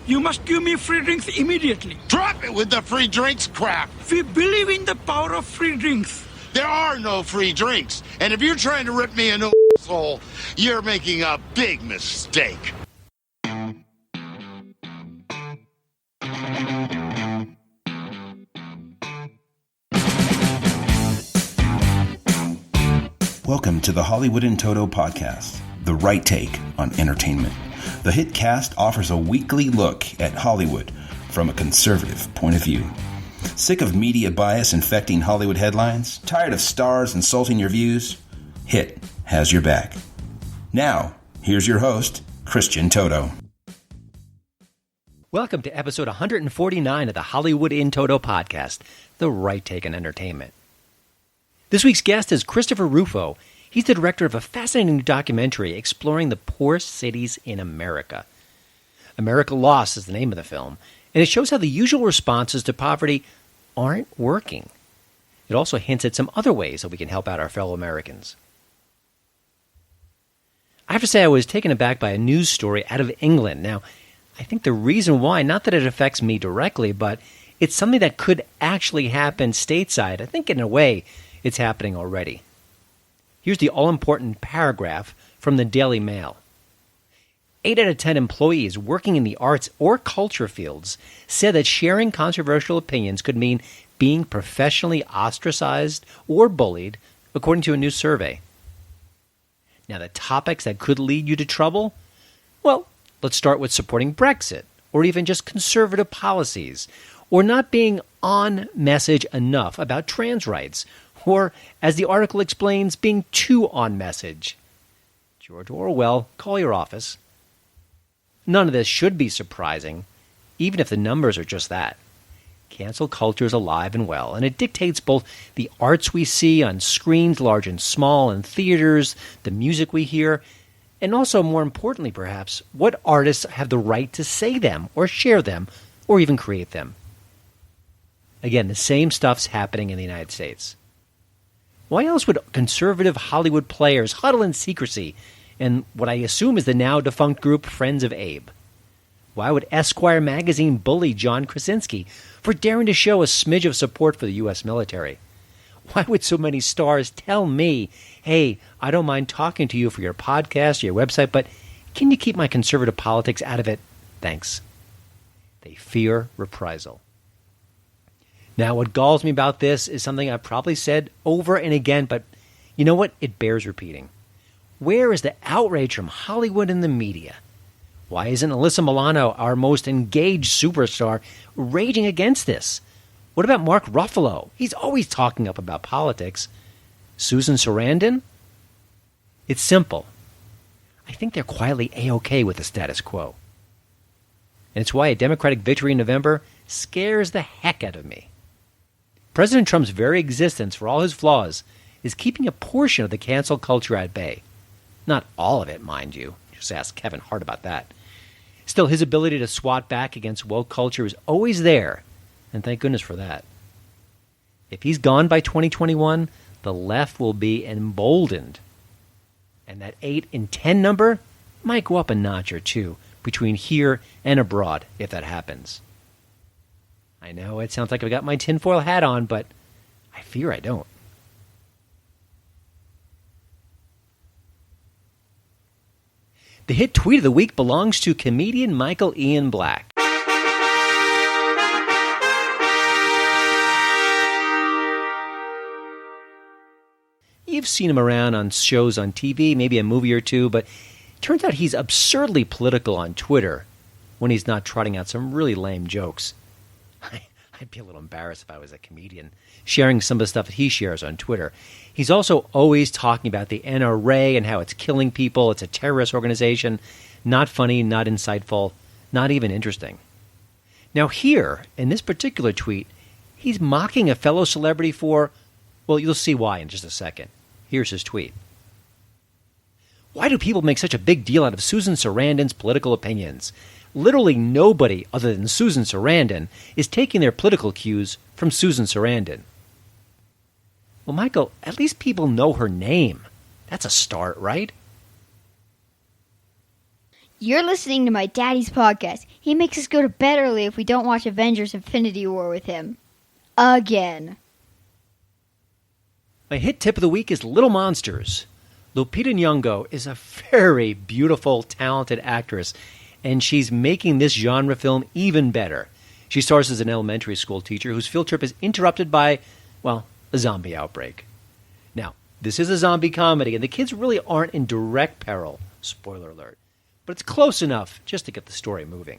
You must give me free drinks immediately. Drop it with the free drinks crap. We believe in the power of free drinks. There are no free drinks. And if you're trying to rip me a new asshole, you're making a big mistake. Welcome to the Hollywood in Toto podcast, the right take on entertainment. The HiT cast offers a weekly look at Hollywood from a conservative point of view. Sick of media bias infecting Hollywood headlines? Tired of stars insulting your views? HiT has your back. Now, here's your host, Christian Toto. Welcome to episode 149 of the Hollywood in Toto podcast, the right take on entertainment. This week's guest is Christopher Rufo. He's the director of a fascinating new documentary exploring the poorest cities in America. America Lost is the name of the film, and it shows how the usual responses to poverty aren't working. It also hints at some other ways that we can help out our fellow Americans. I have to say I was taken aback by a news story out of England. Now, I think the reason why, not that it affects me directly, but it's something that could actually happen stateside. I think in a way it's happening already. Here's the all-important paragraph from the Daily Mail. 8 out of 10 employees working in the arts or culture fields said that sharing controversial opinions could mean being professionally ostracized or bullied, according to a new survey. Now, the topics that could lead you to trouble? Well, let's start with supporting Brexit, or even just conservative policies, or not being on message enough about trans rights, or, as the article explains, being too on message. George Orwell, call your office. None of this should be surprising, even if the numbers are just that. Cancel culture is alive and well, and it dictates both the arts we see on screens large and small in theaters, the music we hear, and also, more importantly perhaps, what artists have the right to say them, or share them, or even create them. Again, the same stuff's happening in the United States. Why else would conservative Hollywood players huddle in secrecy in what I assume is the now-defunct group Friends of Abe? Why would Esquire magazine bully John Krasinski for daring to show a smidge of support for the U.S. military? Why would so many stars tell me, hey, I don't mind talking to you for your podcast or your website, but can you keep my conservative politics out of it? Thanks. They fear reprisal. Now, what galls me about this is something I've probably said over and again, but you know what? It bears repeating. Where is the outrage from Hollywood and the media? Why isn't Alyssa Milano, our most engaged superstar, raging against this? What about Mark Ruffalo? He's always talking up about politics. Susan Sarandon? It's simple. I think they're quietly A-OK with the status quo. And it's why a Democratic victory in November scares the heck out of me. President Trump's very existence, for all his flaws, is keeping a portion of the cancel culture at bay. Not all of it, mind you. Just ask Kevin Hart about that. Still, his ability to swat back against woke culture is always there, and thank goodness for that. If he's gone by 2021, the left will be emboldened. And that 8 in 10 number might go up a notch or two between here and abroad if that happens. I know it sounds like I've got my tinfoil hat on, but I fear I don't. The HiT tweet of the week belongs to comedian Michael Ian Black. You've seen him around on shows on TV, maybe a movie or two, but it turns out he's absurdly political on Twitter when he's not trotting out some really lame jokes. I'd be a little embarrassed if I was a comedian sharing some of the stuff that he shares on Twitter. He's also always talking about the NRA and how it's killing people. It's a terrorist organization. Not funny, not insightful, not even interesting. Now here, in this particular tweet, he's mocking a fellow celebrity for, well, you'll see why in just a second. Here's his tweet. Why do people make such a big deal out of Susan Sarandon's political opinions? Literally nobody other than Susan Sarandon is taking their political cues from Susan Sarandon. Well, Michael, at least people know her name. That's a start, right? You're listening to my daddy's podcast. He makes us go to bed early if we don't watch Avengers Infinity War with him. Again. My hit tip of the week is Little Monsters. Lupita Nyong'o is a very beautiful, talented actress, and she's making this genre film even better. She stars as an elementary school teacher whose field trip is interrupted by, well, a zombie outbreak. Now, this is a zombie comedy, and the kids really aren't in direct peril, spoiler alert, but it's close enough just to get the story moving.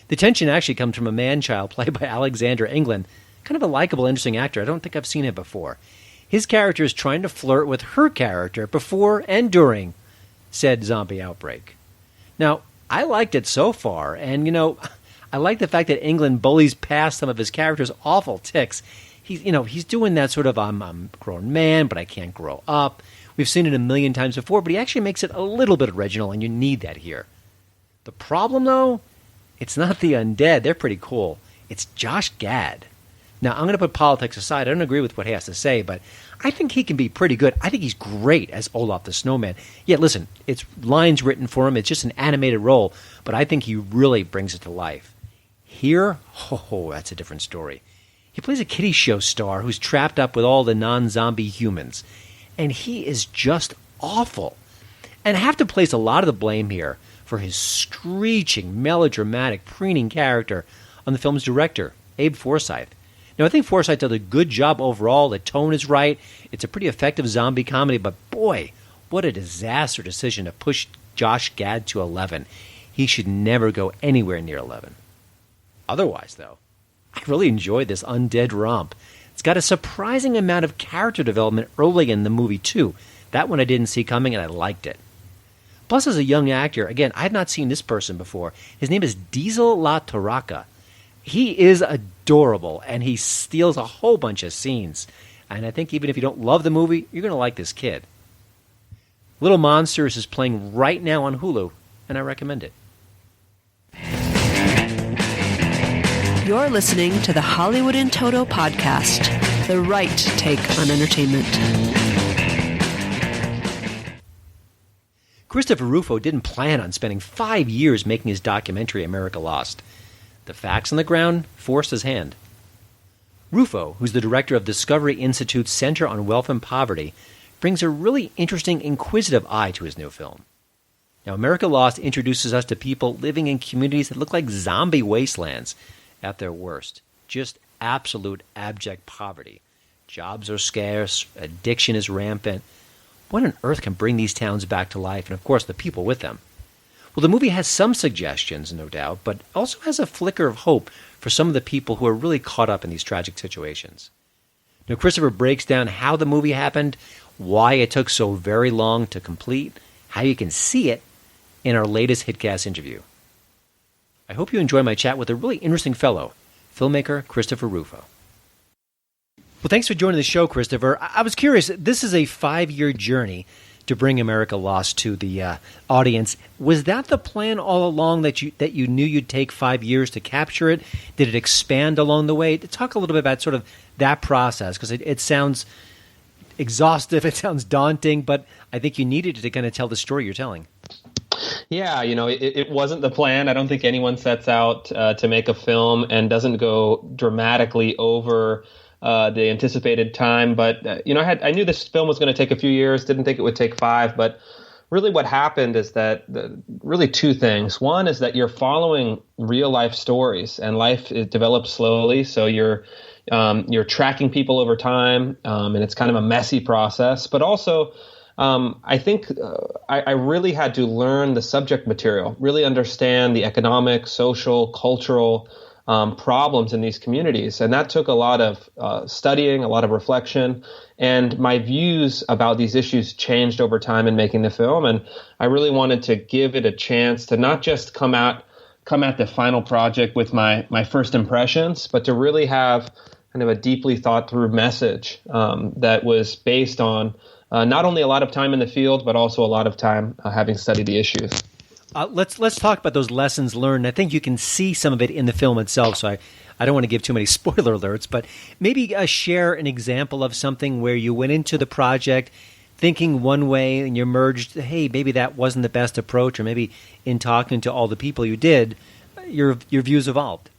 The tension actually comes from a man-child played by Alexander England, kind of a likable, interesting actor. I don't think I've seen him before. His character is trying to flirt with her character before and during said zombie outbreak. Now, I liked it so far, and, I like the fact that England bullies past some of his character's awful tics. He's doing that sort of, I'm a grown man, but I can't grow up. We've seen it a million times before, but he actually makes it a little bit original, and you need that here. The problem, though, it's not the undead. They're pretty cool. It's Josh Gad. Now, I'm going to put politics aside. I don't agree with what he has to say, but I think he can be pretty good. I think he's great as Olaf the Snowman. Yeah, listen, it's lines written for him. It's just an animated role, but I think he really brings it to life. Here, that's a different story. He plays a kiddie show star who's trapped up with all the non-zombie humans, and he is just awful. And I have to place a lot of the blame here for his screeching, melodramatic, preening character on the film's director, Abe Forsyth. Now, I think Forsyth did a good job overall. The tone is right. It's a pretty effective zombie comedy, but boy, what a disaster decision to push Josh Gad to 11. He should never go anywhere near 11. Otherwise, though, I really enjoyed this undead romp. It's got a surprising amount of character development early in the movie, too. That one I didn't see coming, and I liked it. Plus, as a young actor, again, I had not seen this person before. His name is Diesel La Torraca. He is adorable, and he steals a whole bunch of scenes. And I think even if you don't love the movie, you're going to like this kid. Little Monsters is playing right now on Hulu, and I recommend it. You're listening to the Hollywood in Toto podcast, the right take on entertainment. Christopher Rufo didn't plan on spending 5 years making his documentary America Lost. The facts on the ground forced his hand. Rufo, who's the director of Discovery Institute's Center on Wealth and Poverty, brings a really interesting, inquisitive eye to his new film. Now, America Lost introduces us to people living in communities that look like zombie wastelands at their worst. Just absolute abject poverty. Jobs are scarce, addiction is rampant. What on earth can bring these towns back to life, and of course the people with them? Well, the movie has some suggestions, no doubt, but also has a flicker of hope for some of the people who are really caught up in these tragic situations. Now, Christopher breaks down how the movie happened, why it took so very long to complete, how you can see it in our latest HitCast interview. I hope you enjoy my chat with a really interesting fellow, filmmaker Christopher Rufo. Well, thanks for joining the show, Christopher. I was curious, this is a 5-year journey to bring America Lost to the audience. Was that the plan all along, that you knew you'd take 5 years to capture it? Did it expand along the way? Talk a little bit about sort of that process, because it sounds exhaustive, it sounds daunting, but I think you needed it to kind of tell the story you're telling. Yeah, it wasn't the plan. I don't think anyone sets out to make a film and doesn't go dramatically over the anticipated time. But, I knew this film was going to take a few years, didn't think it would take 5. But really what happened is that really 2 things. One is that you're following real life stories, and life develops slowly. So you're tracking people over time, and it's kind of a messy process. But also, I think I really had to learn the subject material, really understand the economic, social, cultural problems in these communities. And that took a lot of studying, a lot of reflection. And my views about these issues changed over time in making the film. And I really wanted to give it a chance to not just come at the final project with my first impressions, but to really have kind of a deeply thought through message that was based on not only a lot of time in the field, but also a lot of time having studied the issues. Let's talk about those lessons learned. I think you can see some of it in the film itself, so I don't want to give too many spoiler alerts, but maybe share an example of something where you went into the project thinking one way and you emerged, hey, maybe that wasn't the best approach, or maybe in talking to all the people you did, your views evolved?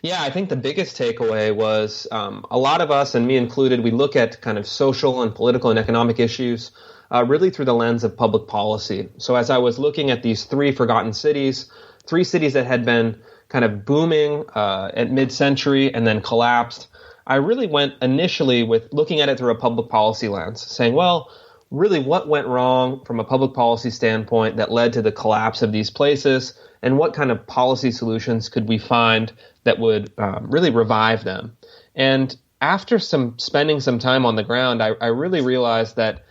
Yeah, I think the biggest takeaway was a lot of us, and me included, we look at kind of social and political and economic issues really through the lens of public policy. So as I was looking at these three forgotten cities, three cities that had been kind of booming at mid-century and then collapsed, I really went initially with looking at it through a public policy lens, saying, well, really what went wrong from a public policy standpoint that led to the collapse of these places, and what kind of policy solutions could we find that would really revive them? And after spending some time on the ground, I really realized that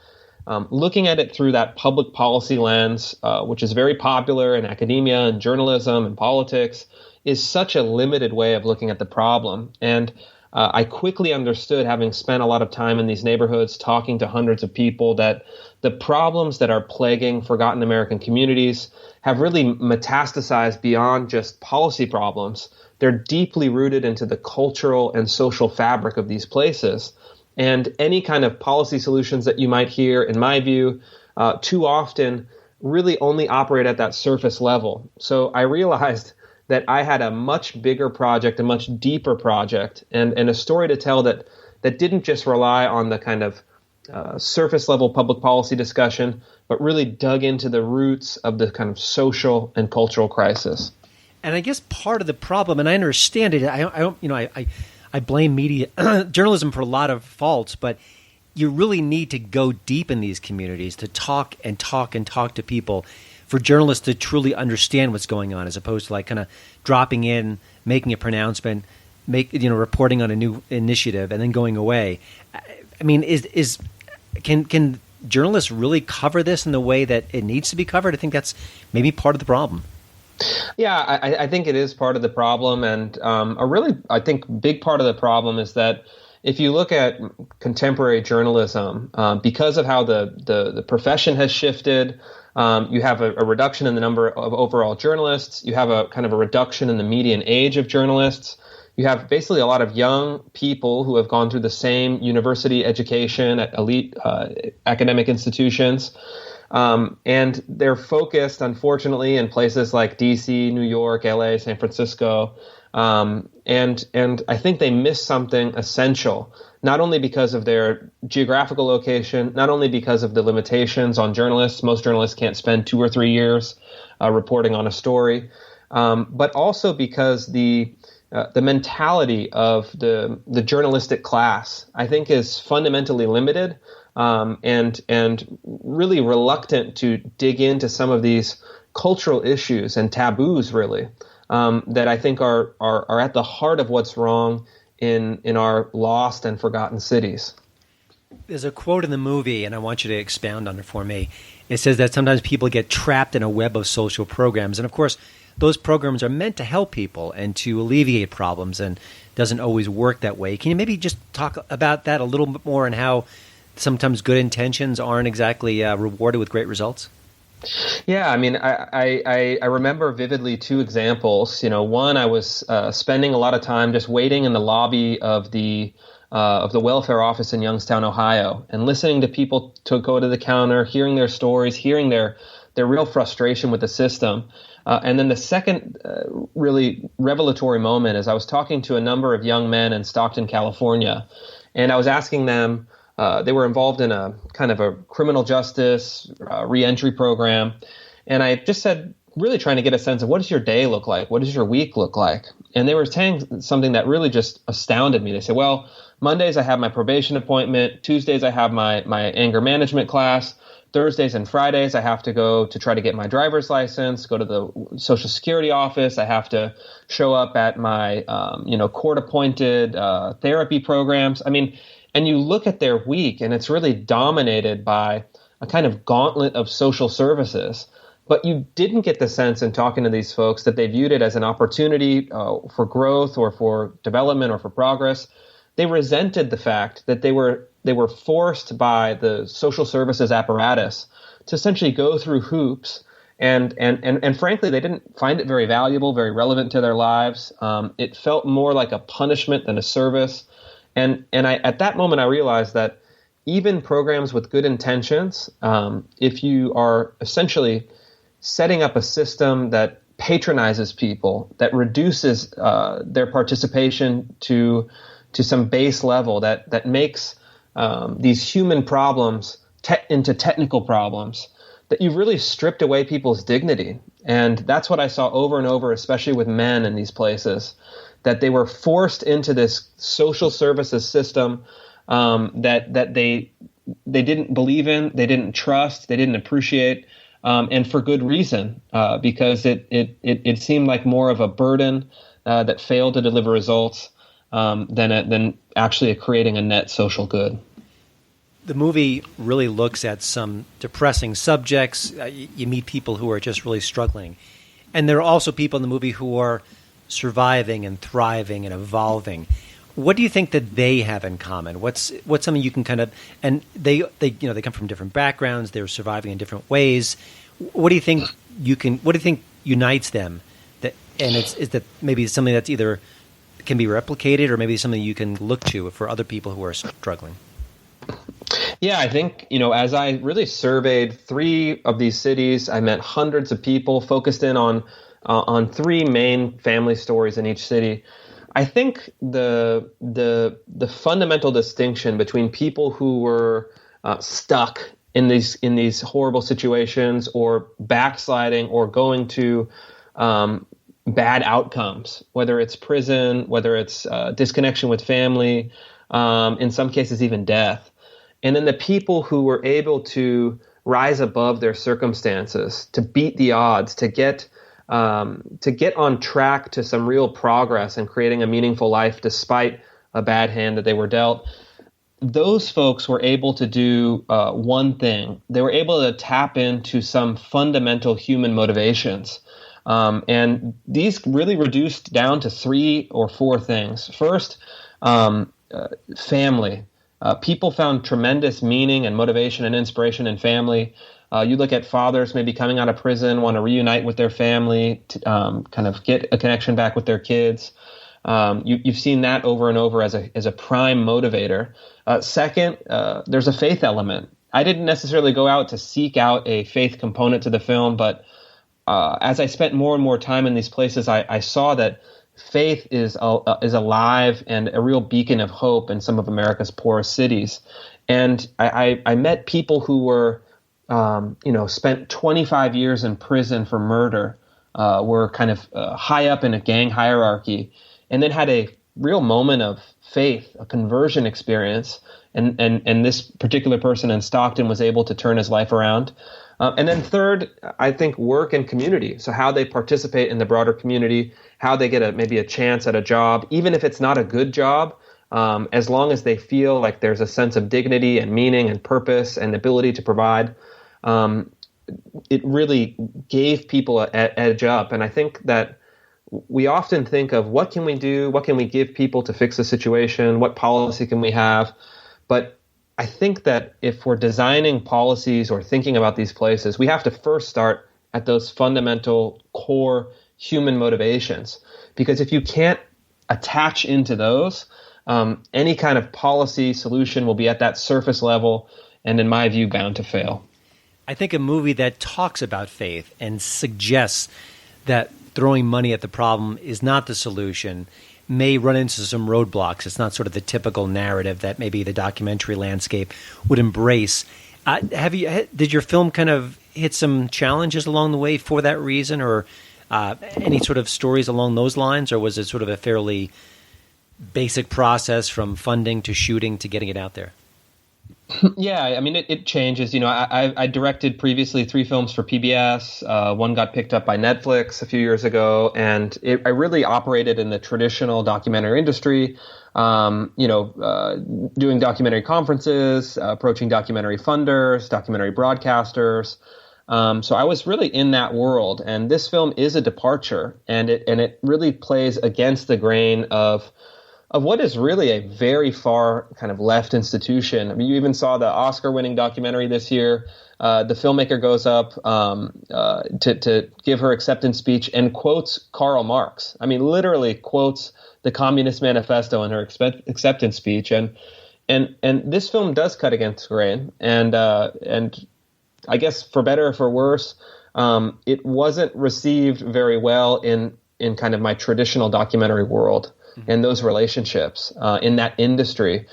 looking at it through that public policy lens, which is very popular in academia and journalism and politics, is such a limited way of looking at the problem. And I quickly understood, having spent a lot of time in these neighborhoods talking to hundreds of people, that the problems that are plaguing forgotten American communities have really metastasized beyond just policy problems. They're deeply rooted into the cultural and social fabric of these places. And any kind of policy solutions that you might hear, in my view, too often really only operate at that surface level. So I realized that I had a much bigger project, a much deeper project, and a story to tell that didn't just rely on the kind of surface level public policy discussion, but really dug into the roots of the kind of social and cultural crisis. And I guess part of the problem, and I understand it, I blame media journalism for a lot of faults, but you really need to go deep in these communities to talk to people, for journalists to truly understand what's going on, as opposed to like kind of dropping in, making a pronouncement, reporting on a new initiative, and then going away. I mean, can journalists really cover this in the way that it needs to be covered? I think that's maybe part of the problem. Yeah, I think it is part of the problem, and I think big part of the problem is that if you look at contemporary journalism, because of how the profession has shifted, you have a reduction in the number of overall journalists. You have a kind of a reduction in the median age of journalists. You have basically a lot of young people who have gone through the same university education at elite academic institutions. And they're focused, unfortunately, in places like DC, New York, LA, San Francisco. And I think they miss something essential, not only because of their geographical location, not only because of the limitations on journalists. Most journalists can't spend 2 or 3 years reporting on a story, but also because the mentality of the journalistic class, I think, is fundamentally limited and really reluctant to dig into some of these cultural issues and taboos, really, that I think are at the heart of what's wrong in our lost and forgotten cities. There's a quote in the movie, and I want you to expound on it for me. It says that sometimes people get trapped in a web of social programs. And of course, those programs are meant to help people and to alleviate problems, and doesn't always work that way. Can you maybe just talk about that a little bit more, and how sometimes good intentions aren't exactly rewarded with great results? Yeah, I mean, I remember vividly 2 examples. One, I was spending a lot of time just waiting in the lobby of the welfare office in Youngstown, Ohio, and listening to people to go to the counter, hearing their stories, hearing their real frustration with the system. And then the second really revelatory moment is I was talking to a number of young men in Stockton, California, and I was asking them, they were involved in a kind of a criminal justice reentry program. And I just said, really trying to get a sense of, what does your day look like? What does your week look like? And they were saying something that really just astounded me. They said, well, Mondays I have my probation appointment. Tuesdays I have my anger management class. Thursdays and Fridays I have to go to try to get my driver's license, go to the Social Security office. I have to show up at my court-appointed therapy programs. I mean, and you look at their week, and it's really dominated by a kind of gauntlet of social services. But you didn't get the sense in talking to these folks that they viewed it as an opportunity for growth or for development or for progress. They resented the fact that they were forced by the social services apparatus to essentially go through hoops, and frankly, they didn't find it very valuable, very relevant to their lives. It felt more like a punishment than a service. And at that moment, I realized that even programs with good intentions, if you are essentially setting up a system that patronizes people, that reduces their participation to some base level, that makes these human problems into technical problems, that you've really stripped away people's dignity. And that's what I saw over and over, especially with men in these places, that they were forced into this social services system that they didn't believe in, they didn't trust, they didn't appreciate, and for good reason, because it seemed like more of a burden that failed to deliver results than actually creating a net social good. The movie really looks at some depressing subjects. You meet people who are just really struggling. And there are also people in the movie who are surviving and thriving and evolving. What do you think that they have in common? What's something you can kind of, and they come from different backgrounds, they're surviving in different ways. What do you think unites them? Is that maybe something that's either can be replicated or maybe something you can look to for other people who are struggling? Yeah, I think, as I really surveyed 3 of these cities, I met hundreds of people, focused in on 3 main family stories in each city. I think the fundamental distinction between people who were stuck in these horrible situations, or backsliding, or going to bad outcomes, whether it's prison, whether it's disconnection with family, in some cases even death. And then the people who were able to rise above their circumstances, to beat the odds, to get on track to some real progress and creating a meaningful life despite a bad hand that they were dealt. Those folks were able to do one thing. They were able to tap into some fundamental human motivations. And these really reduced down to 3 or 4 things. First, family. People found tremendous meaning and motivation and inspiration in family. You look at fathers maybe coming out of prison, want to reunite with their family, to kind of get a connection back with their kids. You've seen that over and over as a prime motivator. Second, there's a faith element. I didn't necessarily go out to seek out a faith component to the film, but as I spent more and more time in these places, I saw that faith is alive and a real beacon of hope in some of America's poorest cities. And I met people who were, spent 25 years in prison for murder, were kind of high up in a gang hierarchy, and then had a real moment of faith, a conversion experience. And this particular person in Stockton was able to turn his life around. And then third, I think work and community. So how they participate in the broader community, how they get maybe a chance at a job, even if it's not a good job, as long as they feel like there's a sense of dignity and meaning and purpose and ability to provide. It really gave people an edge up. And I think that we often think of what can we do, what can we give people to fix the situation, what policy can we have? But I think that if we're designing policies or thinking about these places, we have to first start at those fundamental core human motivations. Because if you can't attach into those, any kind of policy solution will be at that surface level and, in my view, bound to fail. I think a movie that talks about faith and suggests that throwing money at the problem is not the solution may run into some roadblocks. It's not sort of the typical narrative that maybe the documentary landscape would embrace. Did your film kind of hit some challenges along the way for that reason, or any sort of stories along those lines, or was it sort of a fairly basic process from funding to shooting to getting it out there? Yeah, I mean, it changes. I directed previously 3 films for PBS. One got picked up by Netflix a few years ago, and I really operated in the traditional documentary industry, doing documentary conferences, approaching documentary funders, documentary broadcasters. So I was really in that world, and this film is a departure, and it really plays against the grain of what is really a very far kind of left institution. I mean, you even saw the Oscar-winning documentary this year. The filmmaker goes up to give her acceptance speech and quotes Karl Marx. I mean, literally quotes the Communist Manifesto in her acceptance speech. And And this film does cut against the grain, and I guess for better or for worse, it wasn't received very well in kind of my traditional documentary world and those relationships in that industry,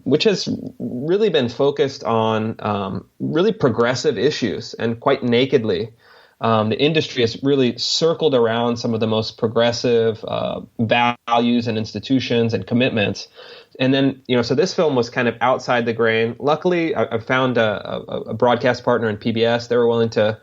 which has really been focused on really progressive issues and quite nakedly. The industry has really circled around some of the most progressive values and institutions and commitments. And then, so this film was kind of outside the grain. Luckily, I found a broadcast partner in PBS. They were willing to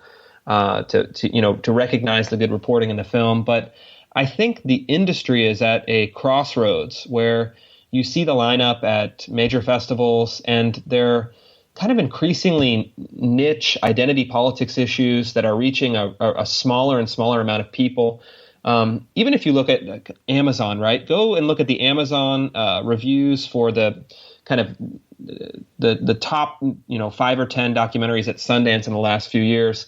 recognize the good reporting in the film. But I think the industry is at a crossroads where you see the lineup at major festivals, and they're kind of increasingly niche identity politics issues that are reaching a smaller and smaller amount of people. Even if you look at Amazon, right? Go and look at the Amazon reviews for the kind of the top 5 or 10 documentaries at Sundance in the last few years.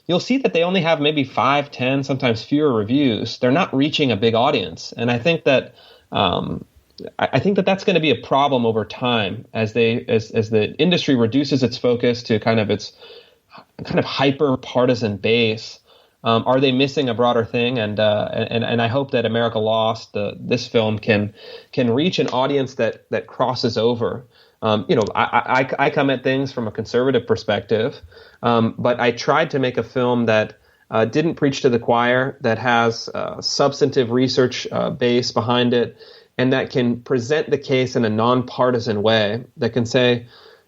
You'll see that they only have maybe 5, 10, sometimes fewer reviews. They're not reaching a big audience, and I think that that's going to be a problem over time as the industry reduces its focus to kind of hyper partisan base. Are they missing a broader thing? And I hope that America Lost, this film, can reach an audience that crosses over. I come at things from a conservative perspective, but I tried to make a film that didn't preach to the choir, that has substantive research base behind it, and that can present the case in a nonpartisan way, that can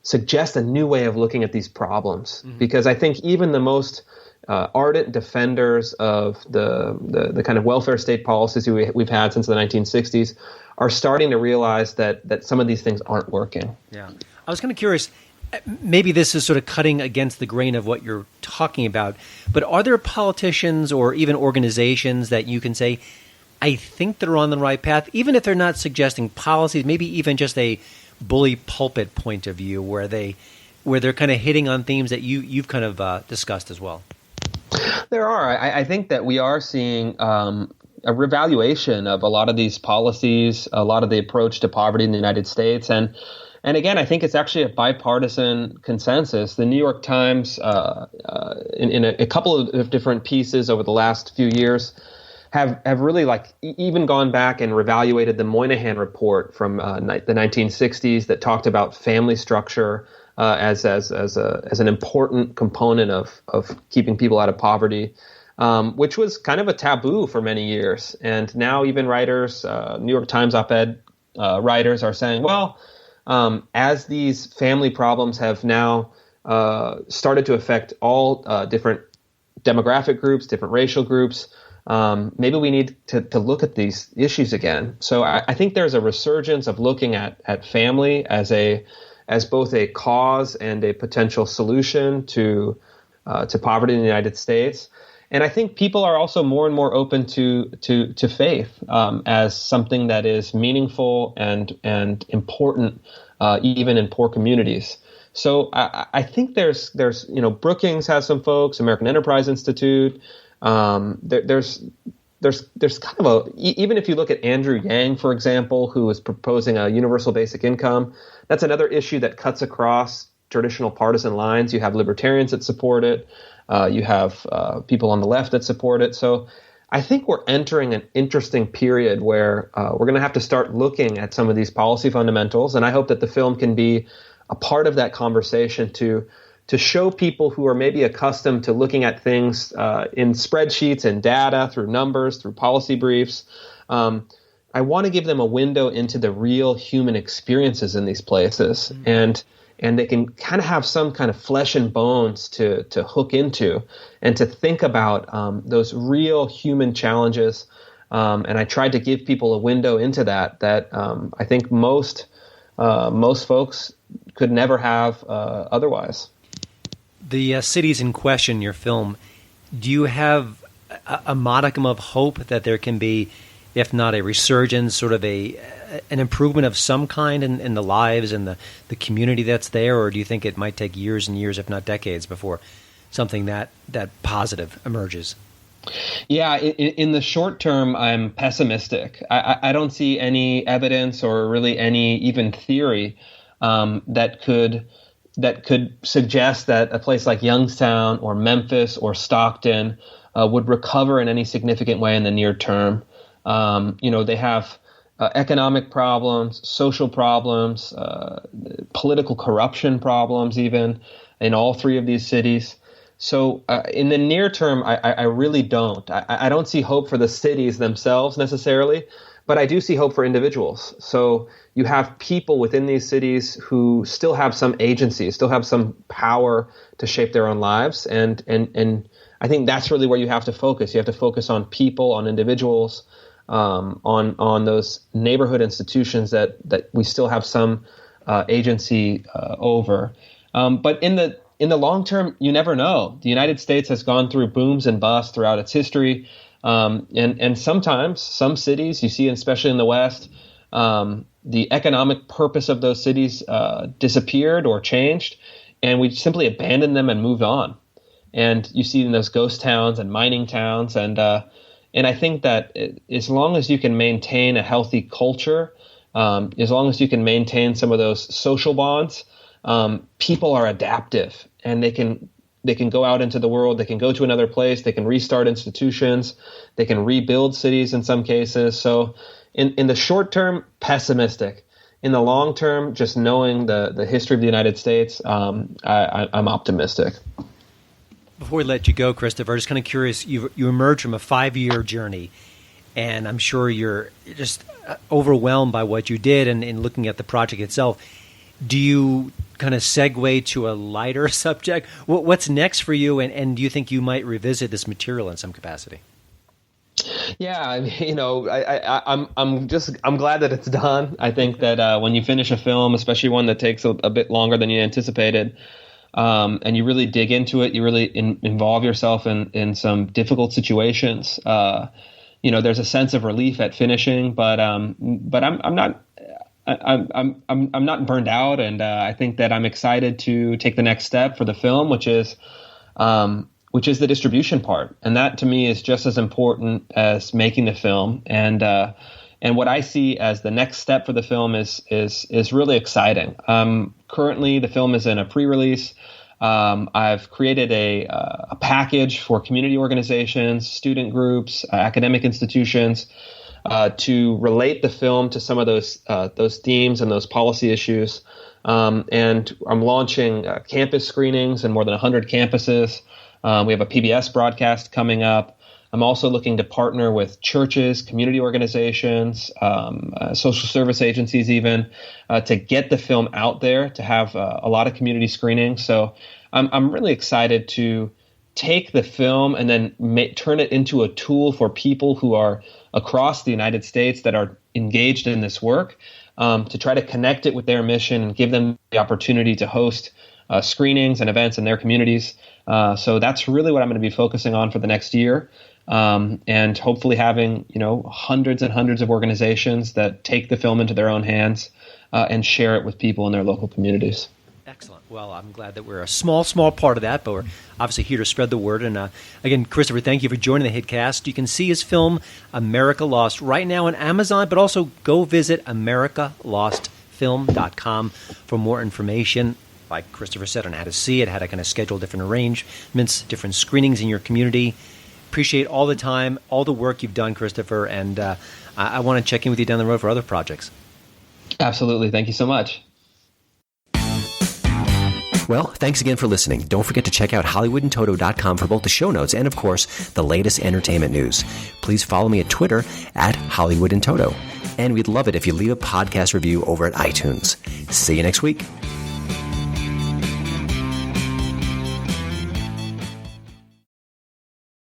suggest a new way of looking at these problems. Mm-hmm. Because I think even the most ardent defenders of the kind of welfare state policies we've had since the 1960s are starting to realize that some of these things aren't working. Yeah. I was kind of curious, maybe this is sort of cutting against the grain of what you're talking about, but are there politicians or even organizations that you can say, I think they're on the right path, even if they're not suggesting policies, maybe even just a bully pulpit point of view where they're kind of hitting on themes that you've kind of discussed as well? There are. I think that we are seeing a revaluation of a lot of these policies, a lot of the approach to poverty in the United States. And again, I think it's actually a bipartisan consensus. The New York Times, in a couple of different pieces over the last few years, have really even gone back and reevaluated the Moynihan report from the 1960s that talked about family structure as an important component of keeping people out of poverty, which was kind of a taboo for many years. And now even writers, New York Times op-ed writers are saying, well, as these family problems have now started to affect all different demographic groups, different racial groups, maybe we need to look at these issues again. So I think there's a resurgence of looking at family as both a cause and a potential solution to poverty in the United States. And I think people are also more and more open to faith as something that is meaningful and important, even in poor communities. So I think there's Brookings has some folks, American Enterprise Institute. There's kind of even if you look at Andrew Yang, for example, who is proposing a universal basic income, that's another issue that cuts across traditional partisan lines. You have libertarians that support it. You have people on the left that support it. So I think we're entering an interesting period where we're going to have to start looking at some of these policy fundamentals. And I hope that the film can be a part of that conversation to show people who are maybe accustomed to looking at things in spreadsheets and data, through numbers, through policy briefs. I want to give them a window into the real human experiences in these places. Mm-hmm. And they can kind of have some kind of flesh and bones to hook into and to think about those real human challenges. And I tried to give people a window into that I think most folks could never have otherwise. The cities in question, your film, do you have a modicum of hope that there can be, if not a resurgence, sort of an improvement of some kind in the lives and the community that's there? Or do you think it might take years and years, if not decades, before something that positive emerges? Yeah, in the short term, I'm pessimistic. I don't see any evidence or really any even theory that could suggest that a place like Youngstown or Memphis or Stockton would recover in any significant way in the near term. They have economic problems, social problems, political corruption problems, even in all three of these cities. So in the near term, I really don't. I don't see hope for the cities themselves necessarily, but I do see hope for individuals. So you have people within these cities who still have some agency, still have some power to shape their own lives. And I think that's really where you have to focus. You have to focus on people, on individuals, on those neighborhood institutions that we still have some agency over. But in the long term, you never know. The United States has gone through booms and busts throughout its history. And sometimes some cities you see, especially in the West, the economic purpose of those cities disappeared or changed, and we simply abandoned them and moved on. And you see in those ghost towns and mining towns. And I think that as long as you can maintain a healthy culture, as long as you can maintain some of those social bonds, people are adaptive, and they can go out into the world. They can go to another place. They can restart institutions. They can rebuild cities in some cases. So in the short term, pessimistic. In the long term, just knowing the history of the United States, I'm optimistic. Before we let you go, Christopher, I'm just kind of curious. You emerged from a 5-year journey, and I'm sure you're just overwhelmed by what you did and looking at the project itself. Do you kind of segue to a lighter subject? What's next for you, and do you think you might revisit this material in some capacity? Yeah, I'm glad that it's done. I think that when you finish a film, especially one that takes a bit longer than you anticipated, and you really dig into it, you really involve yourself in some difficult situations. There's a sense of relief at finishing, but I'm not. I'm not burned out, and I think that I'm excited to take the next step for the film, which is the distribution part, and that to me is just as important as making the film. And what I see as the next step for the film is really exciting. Currently, the film is in a pre-release. I've created a package for community organizations, student groups, academic institutions, to relate the film to some of those themes and those policy issues. And I'm launching campus screenings in more than 100 campuses. We have a PBS broadcast coming up. I'm also looking to partner with churches, community organizations, social service agencies even, to get the film out there, to have a lot of community screenings. So I'm really excited to take the film and then turn it into a tool for people who are across the United States that are engaged in this work, to try to connect it with their mission and give them the opportunity to host screenings and events in their communities. So that's really what I'm going to be focusing on for the next year. And hopefully having, hundreds and hundreds of organizations that take the film into their own hands and share it with people in their local communities. Excellent. Well, I'm glad that we're a small part of that, but we're obviously here to spread the word. And again, Christopher, thank you for joining the HiTcast. You can see his film, America Lost, right now on Amazon, but also go visit americalostfilm.com for more information, like Christopher said, on how to see it, how to kind of schedule different arrangements, different screenings in your community. Appreciate all the time, all the work you've done, Christopher, and I want to check in with you down the road for other projects. Absolutely. Thank you so much. Well, thanks again for listening. Don't forget to check out HollywoodandToto.com for both the show notes and, of course, the latest entertainment news. Please follow me at Twitter at HollywoodandToto. And we'd love it if you leave a podcast review over at iTunes. See you next week.